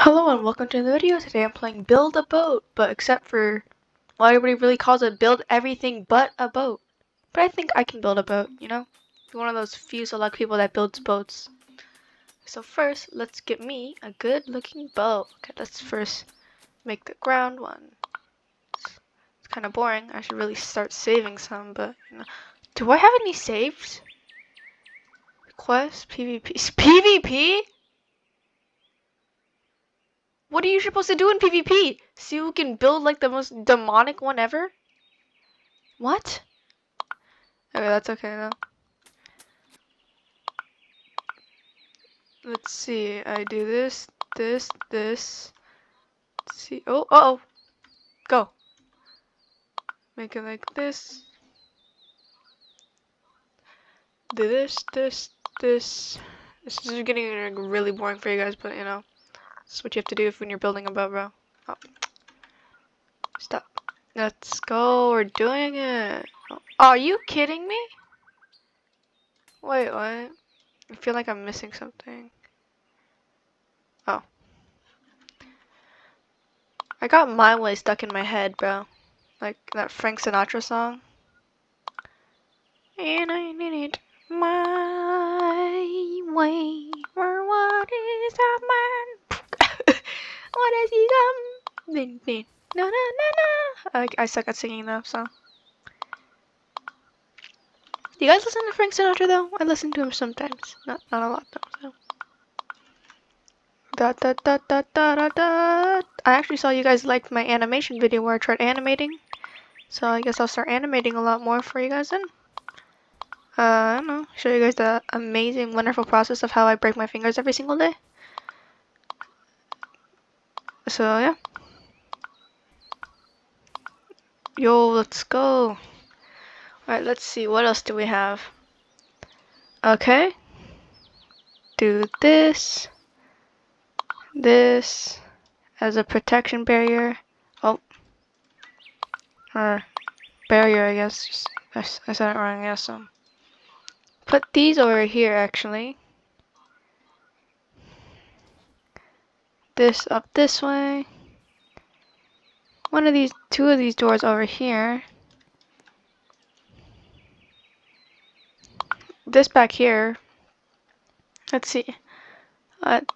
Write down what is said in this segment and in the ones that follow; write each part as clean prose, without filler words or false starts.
Hello and welcome to the video. Today I'm playing Build a Boat, but except for, well, everybody really calls it Build Everything But a Boat. But I think I can build a boat, you know? I'm one of those few select people that builds boats. So first, let's get me a good looking boat. Okay, let's first make the ground one. It's kind of boring. I should really start saving some, but, you know. Do I have any saved? Quest, PvP. PvP? What are you supposed to do in PvP? See who can build like the most demonic one ever? What? Okay, that's okay though. Let's see. I do this. Let's see. Oh, uh-oh. Go. Make it like this. Do this. This is getting really boring for you guys, but you know, this is what you have to do when you're building a boat, bro. Oh. Stop. Let's go. We're doing it. Oh, are you kidding me? Wait, what? I feel like I'm missing something. Oh. I got My Way stuck in my head, bro. Like that Frank Sinatra song. And I need it my way. For what is a man? What has he come? Na na na na. I suck at singing though, so. Do you guys listen to Frank Sinatra though? I listen to him sometimes. Not a lot though. So. Da da da da da da da. I actually saw you guys liked my animation video where I tried animating. So I guess I'll start animating a lot more for you guys then. I don't know, show you guys the amazing, wonderful process of how I break my fingers every single day. So, yeah. Yo, let's go. Alright, let's see, what else do we have? Okay. Do this. This. As a protection barrier. Oh. Or barrier, I guess. I said it wrong, I guess. Put these over here, actually. This up this way. Two of these doors over here. This back here. Let's see.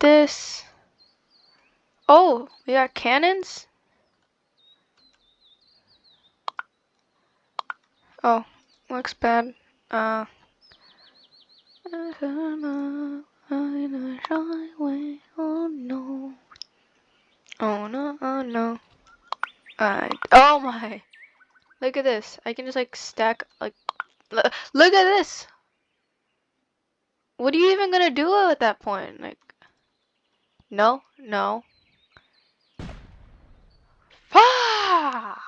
This. Oh, we got cannons? Oh, looks bad. Oh no. Oh no, oh no. Oh my. Look at this. I can just like stack, like, look at this. What are you even gonna do at that point? Like, no, no. Ah!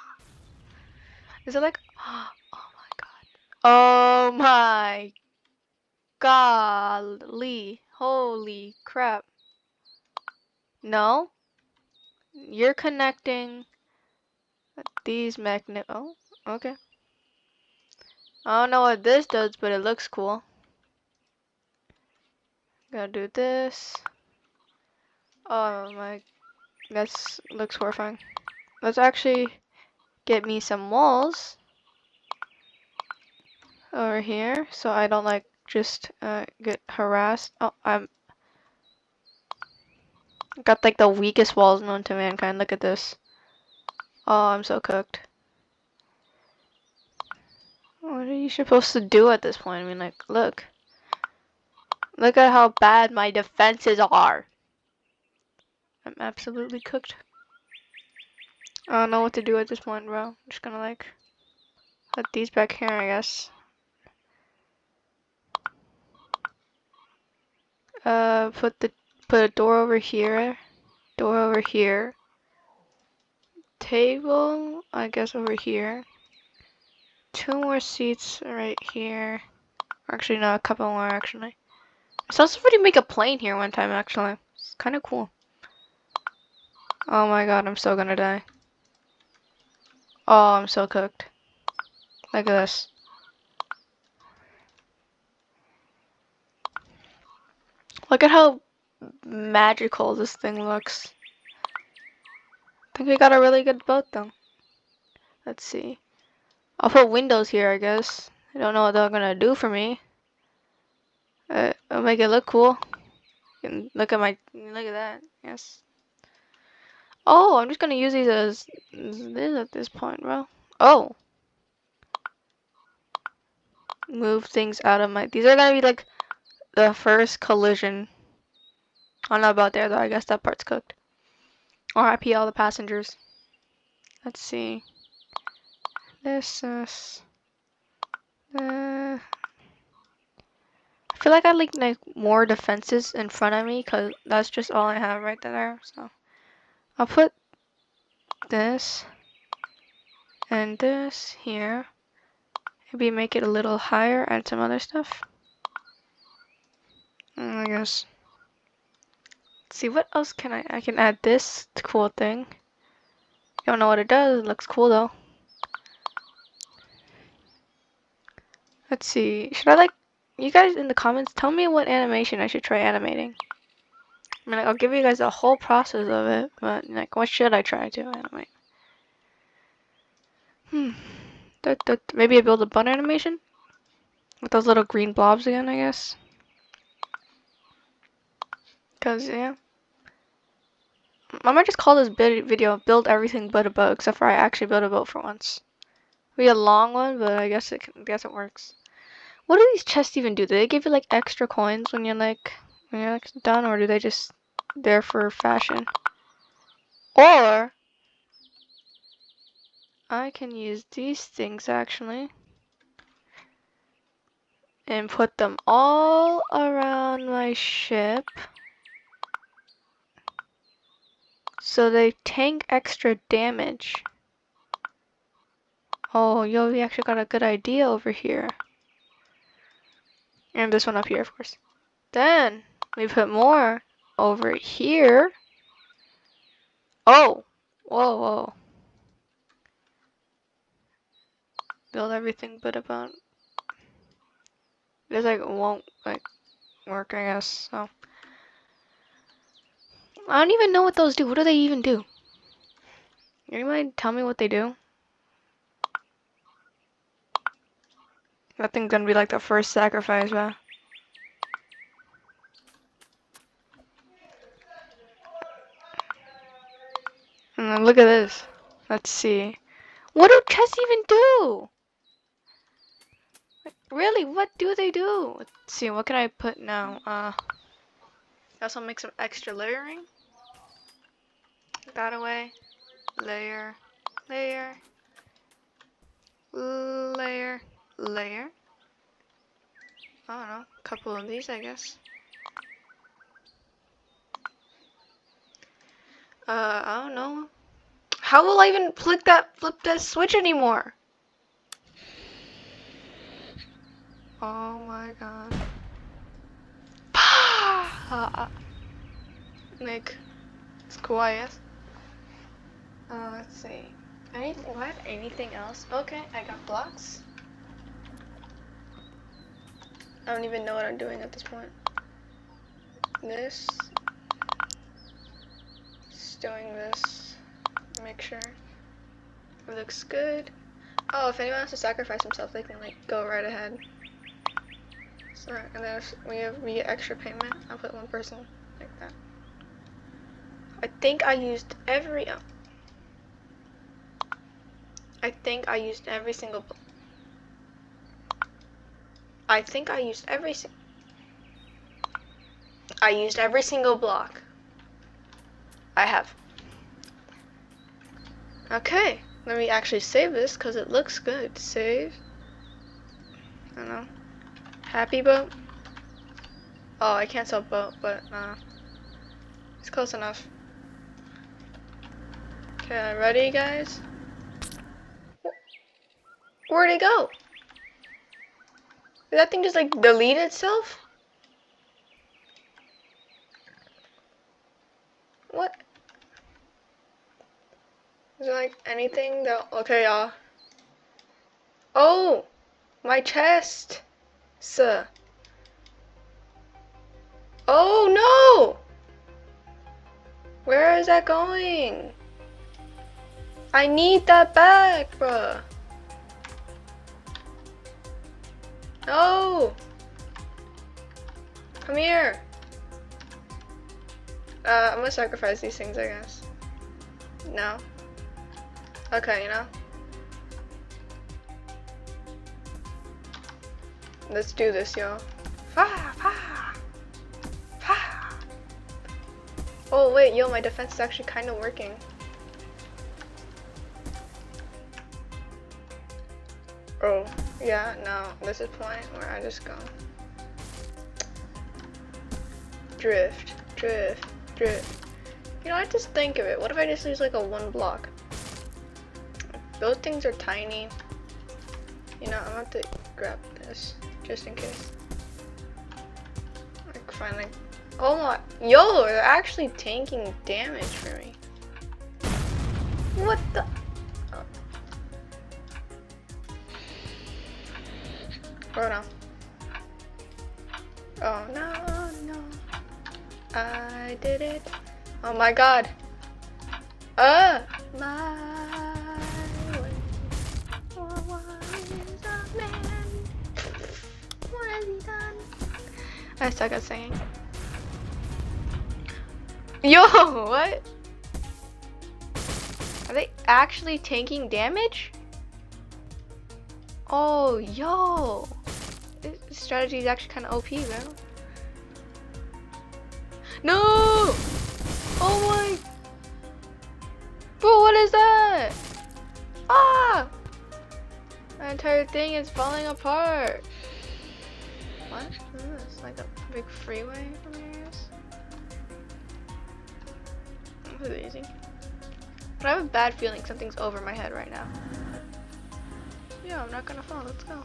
Is it like, oh my god. Oh my golly. Holy crap. No. You're connecting these magnet. Oh, okay. I don't know what this does, but it looks cool. Gotta do this. Oh my, that looks horrifying. Let's actually get me some walls over here, so I don't like just get harassed. Oh, I'm got like the weakest walls known to mankind. Look at this. Oh, I'm so cooked. What are you supposed to do at this point? I mean, like, look. Look at how bad my defenses are. I'm absolutely cooked. I don't know what to do at this point, bro. I'm just gonna like put these back here, I guess. Put a door over here. Door over here. Table, I guess, over here. 2 more seats right here. Actually, no, a couple more actually. I saw somebody make a plane here one time actually. It's kind of cool. Oh my god, I'm so gonna die. Oh, I'm so cooked. Look at this. Look at how magical this thing looks. think we got a really good boat though. Let's see. I'll put windows here, I guess. I don't know what they're gonna do for me. It'll make it look cool. You can look at that. Yes. Oh, I'm just gonna use these as this at this point, bro. Oh. Move things out of my. These are gonna be like the first collision. I don't know about there though. I guess that part's cooked. RIP all the passengers. Let's see. This is. I feel like I like more defenses in front of me because that's just all I have right there. So I'll put this and this here. Maybe make it a little higher. Add some other stuff. I guess. Let's see what else can I can add this cool thing. Don't know what it does. It looks cool though. Let's see. Should I like you guys in the comments tell me what animation I should try animating? I mean, like, I'll give you guys the whole process of it, but like, what should I try to animate? Maybe I build a bun animation with those little green blobs again, I guess. Cause yeah, I might just call this video "Build Everything But a Boat," except for I actually built a boat for once. It'll be a long one, but I guess it works. What do these chests even do? Do they give you like extra coins when you're like done, or do they just there for fashion? Or I can use these things actually and put them all around my ship so they tank extra damage. Oh, yo, we actually got a good idea over here. And this one up here, of course. Then we put more over here. Oh, whoa, whoa. Build everything but about. This like won't like work, I guess. So I don't even know what those do. What do they even do? Anybody tell me what they do? That thing's gonna be like the first sacrifice, man. And then look at this. Let's see. What do chests even do? Like, really, what do they do? Let's see, what can I put now? Also make some extra layering. That away. Layer. Layer. Layer. Layer. I don't know. A couple of these, I guess. I don't know. How will I even flip that switch anymore? Oh my god. Like, it's quiet. Let's see. Anything? Do I have anything else? Okay, I got blocks. I don't even know what I'm doing at this point. This. Just doing this. Make sure it looks good. Oh, if anyone wants to sacrifice himself, they can like go right ahead. So, and then if we get extra payment, I'll put one person like that. I think I used every. I think I used every single. I think I used every. I used every single block. I have. Okay, let me actually save this because it looks good. Save. I don't know. Happy boat. Oh, I can't spell boat, but it's close enough. Okay, ready, guys? Where'd it go? Did that thing just like delete itself? What? Is there like anything that? Okay, y'all. Oh, my chest. Sir. Oh no! Where is that going? I need that back, bruh. No! Come here. I'm gonna sacrifice these things, I guess. No? Okay, you know? Let's do this, yo. Oh, wait, yo, my defense is actually kind of working. Oh, yeah, no, this is a point where I just go. Drift, drift, drift. You know, I just think of it. What if I just use like a 1 block? Those things are tiny. You know, I'm gonna have to grab this just in case. Like, finally. Oh my. Yo, they're actually tanking damage for me. What the? Oh no. Oh no, no. I did it. Oh my god. My way. What is a man? What has he done? I suck at singing. Yo, what? Are they actually tanking damage? Oh, yo. This strategy is actually kind of OP, bro. No! Oh my! Bro, what is that? Ah! My entire thing is falling apart. What? It's like a big freeway from here. This is easy. But I have a bad feeling something's over my head right now. Yeah, I'm not gonna fall. Let's go.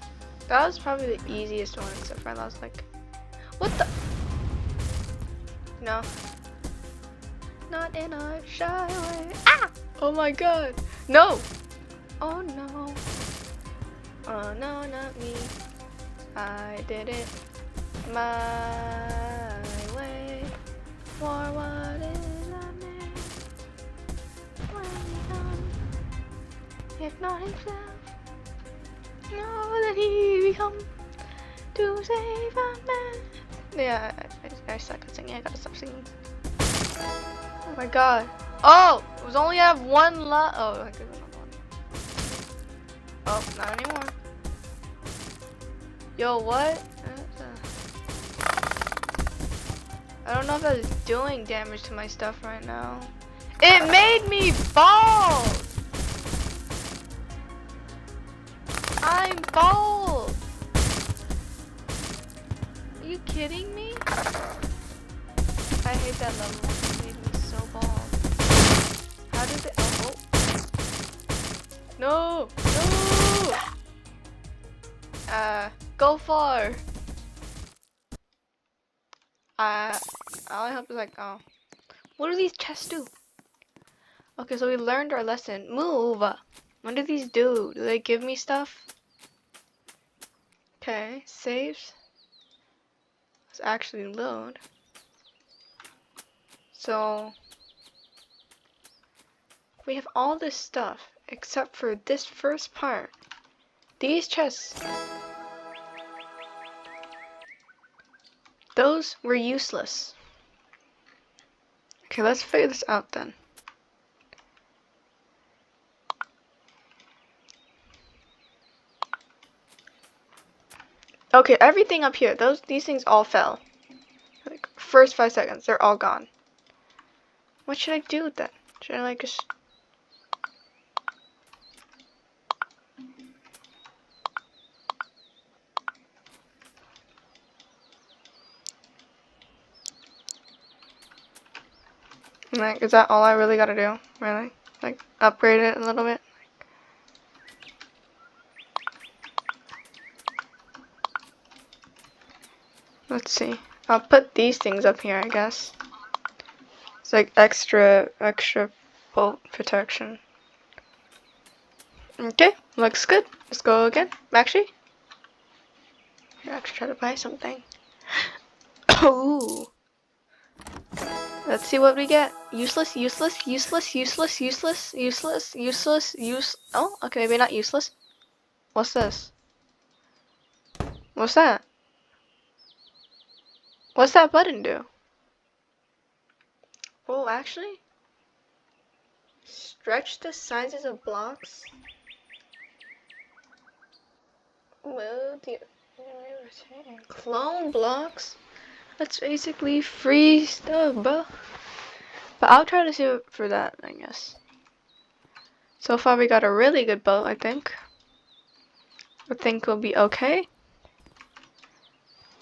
That was probably the easiest one, except for I was like, what the? No. Not in a shy way. Ah! Oh my god. No! Oh no. Oh no, not me. I did it my way. For what is a man when he's done? If not himself, know that he become to save a man. Yeah, I suck at singing. I gotta stop singing. Oh my god. Oh! It was only I have 1 left. Oh, I could have one. Oh, not anymore. Yo, what? I don't know if that's doing damage to my stuff right now. It made me bald! I'm bald! Are you kidding me? I hate that level. It made me so bald. How does it? Oh. No! No! Go far! All I hope is like, oh. What do these chests do? Okay, so we learned our lesson. Move! What do these do? Do they give me stuff? Okay, saves. Let's actually load. So, we have all this stuff, except for this first part. These chests. Those were useless. Okay, let's figure this out then. Okay, everything up here, these things all fell. Like, first 5 seconds, they're all gone. What should I do with that? Should I like just... Like, is that all I really gotta do? Really? Like, upgrade it a little bit? Let's see. I'll put these things up here, I guess. It's like extra bolt protection. Okay, looks good. Let's go again. Actually, try to buy something. Ooh. Let's see what we get. Useless, useless, useless, useless, useless, useless, useless, oh, okay, maybe not useless. What's this? What's that? What's that button do? Oh, actually? Stretch the sizes of blocks. Move the clone blocks. That's basically free stuff, bro. But I'll try to see it for that, I guess. So far we got a really good boat, I think. I think we'll be okay.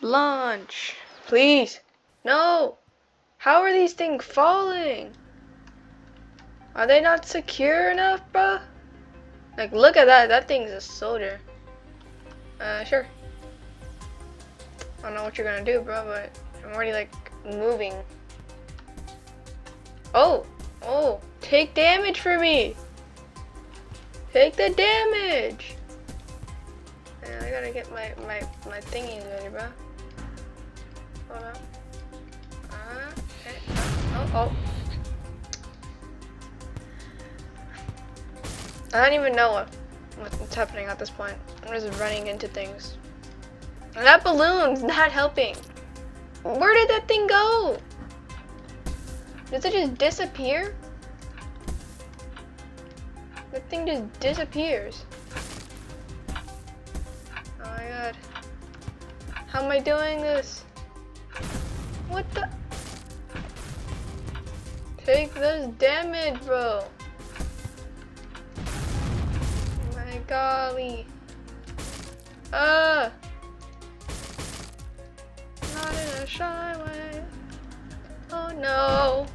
Launch. Please. No. How are these things falling? Are they not secure enough, bro? Like, look at that. That thing's a soldier. Sure. I don't know what you're gonna do, bro, but I'm already, like, moving. Oh. Oh. Take damage for me. Take the damage. Yeah, I gotta get my thingies ready, bro. Hold on. Okay. Oh. I don't even know what's happening at this point. I'm just running into things. And that balloon's not helping. Where did that thing go? Does it just disappear? That thing just disappears. Oh my god. How am I doing this? What the? Take this damage, bro. Oh my golly. Not in a shy way. Oh no.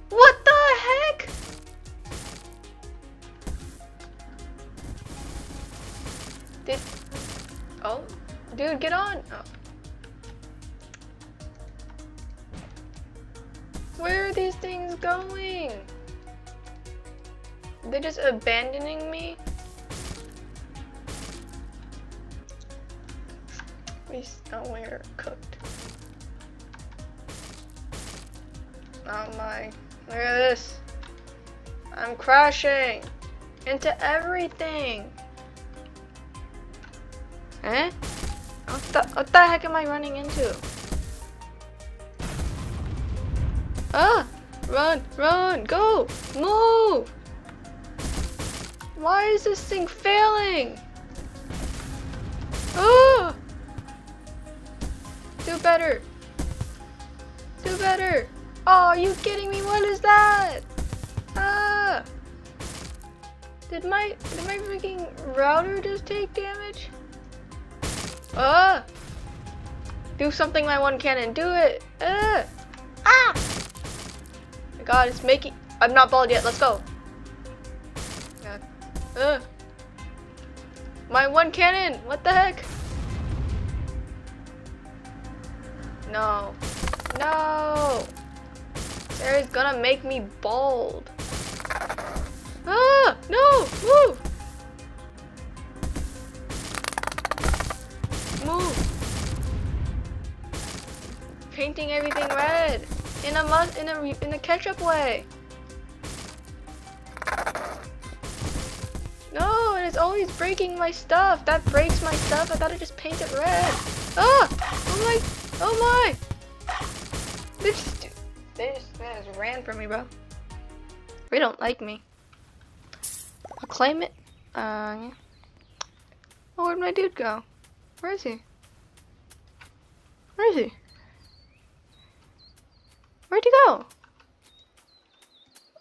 What the heck? Oh, dude, get on. Oh. Where are these things going? They're just abandoning me? Oh, we're cooked. Oh my. Look at this. I'm crashing into everything. Eh? What the heck am I running into? Ah! Run! Go! Move! Why is this thing failing? Oh! Do better! Do better! Oh, are you kidding me? What is that? Ah! Did my freaking router just take damage? Ah! Do something, my one cannon. Do it! Ah! Ah! My god, it's making... I'm not bald yet. Let's go. God. My one cannon! What the heck? No. No! Sarah's gonna make me bald. Ah! No! Move! Move! Painting everything red in a ketchup way. No, and it's always breaking my stuff. That breaks my stuff. I gotta just paint it red. Ah! Oh my! They just ran from me, bro. They don't like me. I'll claim it. Yeah. Oh, where'd my dude go? Where is he? Where is he? Where'd he go?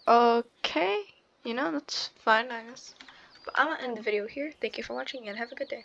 Okay. You know, that's fine, I guess. But I'm gonna end the video here. Thank you for watching and have a good day.